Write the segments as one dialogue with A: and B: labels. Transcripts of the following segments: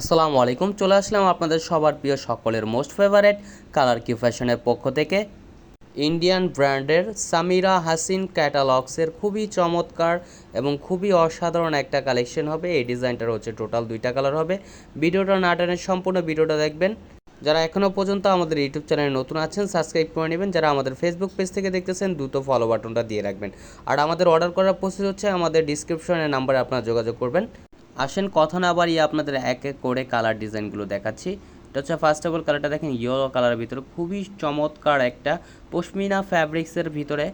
A: আসসালামু আলাইকুম। চলে আসলাম আপনাদের সবার প্রিয় সকলের মোস্ট ফেভারেট কালার কিউ ফ্যাশনের পক্ষ থেকে ইন্ডিয়ান ব্র্যান্ডের সামিরা হাসিন ক্যাটালগসের খুবই চমৎকার এবং খুবই অসাধারণ একটা কালেকশন হবে। এই ডিজাইনটার হচ্ছে টোটাল 2টা কালার হবে। ভিডিওটা না টেনে সম্পূর্ণ ভিডিওটা দেখবেন। যারা এখনও পর্যন্ত আমাদের ইউটিউব চ্যানেলে নতুন আছেন সাবস্ক্রাইব করে নেবেন। যারা আমাদের ফেসবুক পেজ থেকে দেখতেছেন দ্রুত ফলো বাটনটা দিয়ে রাখবেন। আর আমাদের অর্ডার করার প্রসেস হচ্ছে আমাদের ডিসক্রিপশনের নাম্বারে আপনারা যোগাযোগ করবেন। আসেন কথা না বাড়িয়ে আপনাদের এক এক করে কালার ডিজাইনগুলো দেখাচ্ছি। এটা হচ্ছে ফার্স্ট অফ অল কালারটা দেখেন ইয়েলো কালারের ভিতরে খুবই চমৎকার একটা পশমিনা ফ্যাব্রিক্সের ভিতরে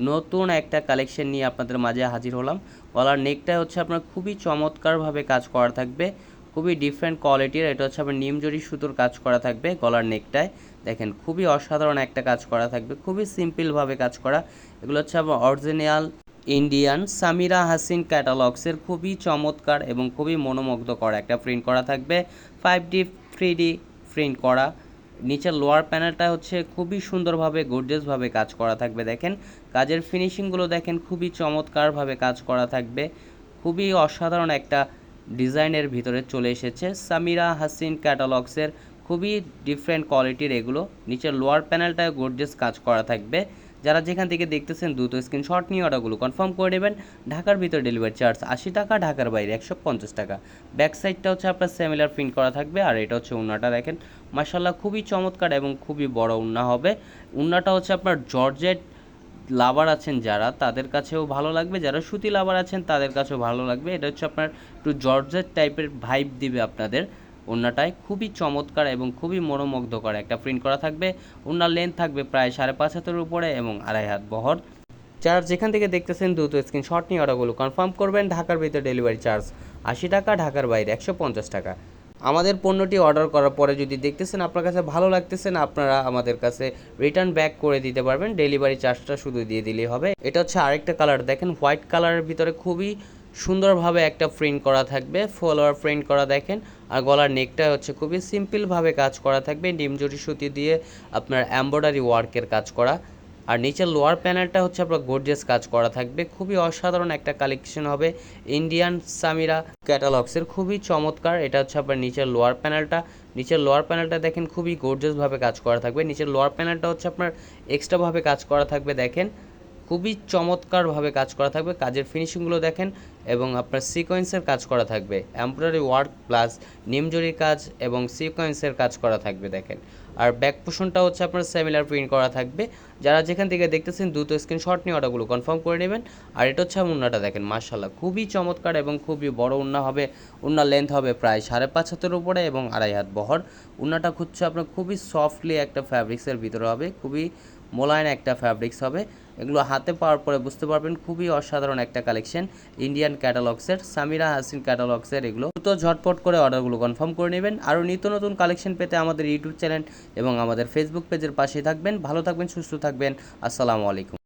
A: নতুন একটা কালেকশন নিয়ে আপনাদের মাঝে হাজির হলাম। গলার নেকটা হচ্ছে আপনার খুবই চমৎকারভাবে কাজ করা থাকবে, খুবই ডিফারেন্ট কোয়ালিটির। এটা হচ্ছে আপনার নিমজরি সুতোর কাজ করা থাকবে গলার নেকটায়। দেখেন খুবই অসাধারণ একটা কাজ করা থাকবে, খুবই সিম্পলভাবে কাজ করা। এগুলো হচ্ছে আপনার অরিজিনাল ইন্ডিয়ান সামিরা হাসিন ক্যাটালগসের খুবই চমৎকার এবং খুবই মনোমুগ্ধকর একটা প্রিন্ট করা থাকবে, 5D 3D প্রিন্ট করা। নিচের লোয়ার প্যানেলটা হচ্ছে খুবই সুন্দরভাবে গর্জিয়াসভাবে কাজ করা থাকবে। দেখেন কাজের ফিনিশিংগুলো দেখেন খুবই চমৎকারভাবে কাজ করা থাকবে, খুবই অসাধারণ একটা ডিজাইনের ভিতরে চলে এসেছে সামিরা হাসিন ক্যাটালগসের খুবই ডিফারেন্ট কোয়ালিটির এগুলো। নিচের লোয়ার প্যানেলটায় গর্জিয়াস কাজ করা থাকবে। যারা যেখান থেকে দেখতেছেন দ্রুত স্ক্রিনশট নিয়ে অর্ডারগুলো কনফার্ম করে নেবেন। ঢাকার ভিতরে ডেলিভারি চার্জ 80 টাকা, ঢাকার বাইরে 150 টাকা। ব্যাক সাইডটা হচ্ছে আপনার সিমিলার প্রিন্ট করা থাকবে। আর এটা হচ্ছে উন্নাটা দেখেন মাশাআল্লাহ খুবই চমৎকার এবং খুবই বড় উন্না হবে। উন্নাটা হচ্ছে আপনার জর্জেট লাভার আছেন যারা তাদের কাছেও ভালো লাগবে, যারা সুতি লাভার আছেন তাদের কাছেও ভালো লাগবে। এটা হচ্ছে আপনার একটু জর্জেট টাইপের ভাইব দিবে আপনাদের ওড়নাটায়। খুবই চমৎকার এবং খুবই মনোমুগ্ধকর একটা প্রিন্ট করা থাকবে। ওড়নার লেন্থ থাকবে প্রায় 5.5 হাতের উপরে এবং 2.5 হাত বহর। যারা যেখান থেকে দেখতেছেন দ্রুত স্ক্রিনশট নিয়ে অর্ডারগুলো কনফার্ম করবেন। ঢাকার ভিতরে ডেলিভারি চার্জ 80 টাকা, ঢাকার বাইরে 150 টাকা। আমাদের পণ্যটি অর্ডার করার পরে যদি দেখতেছেন আপনার কাছে ভালো লাগতেছেন, আপনারা আমাদের কাছে রিটার্ন ব্যাক করে দিতে পারবেন। ডেলিভারি চার্জটা শুধু দিয়ে দিলেই হবে। এটা হচ্ছে আরেকটা কালার দেখেন হোয়াইট কালারের ভিতরে খুবই সুন্দরভাবে একটা প্রিন্ট করা থাকবে, ফলোয়ার প্রিন্ট করা দেখেন। আর গলার নেকটা হচ্ছে খুবই সিম্পলভাবে কাজ করা থাকবে, নিমজরি সুতি দিয়ে আপনার এমব্রয়ডারি ওয়ার্কের কাজ করা। আর নিচের লোয়ার প্যানেলটা হচ্ছে আপনার গর্জিয়াস কাজ করা থাকবে, খুবই অসাধারণ একটা কালেকশন হবে ইন্ডিয়ান সামিরা ক্যাটালগসের, খুবই চমৎকার। এটা হচ্ছে আপনার নিচের লোয়ার প্যানেলটা। নিচের লোয়ার প্যানেলটা দেখেন খুবই গর্জিয়াসভাবে কাজ করা থাকবে। নিচের লোয়ার প্যানেলটা হচ্ছে আপনার এক্সট্রাভাবে কাজ করা থাকবে দেখেন, খুবই চমৎকারভাবে কাজ করা থাকবে। কাজের ফিনিশিংগুলো দেখেন এবং আপনার সিকোয়েন্সের কাজ করা থাকবে, এমব্রয়ডারি ওয়ার্ক প্লাস নিমজরির কাজ এবং সিকোয়েন্সের কাজ করা থাকবে দেখেন। আর ব্যাক পোর্শনটা হচ্ছে আপনার সিমিলার প্রিন্ট করা থাকবে। যারা যেখান থেকে দেখতেছেন দ্রুত স্ক্রিনশট নিয়ে অর্ডারগুলো কনফার্ম করে নেবেন। আর এটা হচ্ছে উন্নাটা দেখেন মাশাআল্লাহ খুবই চমৎকার এবং খুবই বড় উন্না হবে। উন্নার লেন্থ হবে প্রায় 5.5 হাতের উপরে এবং 2.5 হাত বহর। উন্নাটা হচ্ছে আপনার খুবই সফটলি একটা ফ্যাব্রিক্সের ভিতরে হবে, খুবই মোলায়েম একটা ফ্যাব্রিক্স হবে। এগুলো হাতে পাওয়ার পরে বুঝতে পারবেন খুবই অসাধারণ একটা কালেকশন ইন্ডিয়ান ক্যাটালগসের সামিরা হাসিন ক্যাটালগসের। এগুলো তো ঝটপট করে অর্ডারগুলো কনফার্ম করে নেবেন। আরও নিত্য নতুন কালেকশন পেতে আমাদের ইউটিউব চ্যানেল এবং আমাদের ফেসবুক পেজের পাশেই থাকবেন। ভালো থাকবেন, সুস্থ থাকবেন। আসসালামু আলাইকুম।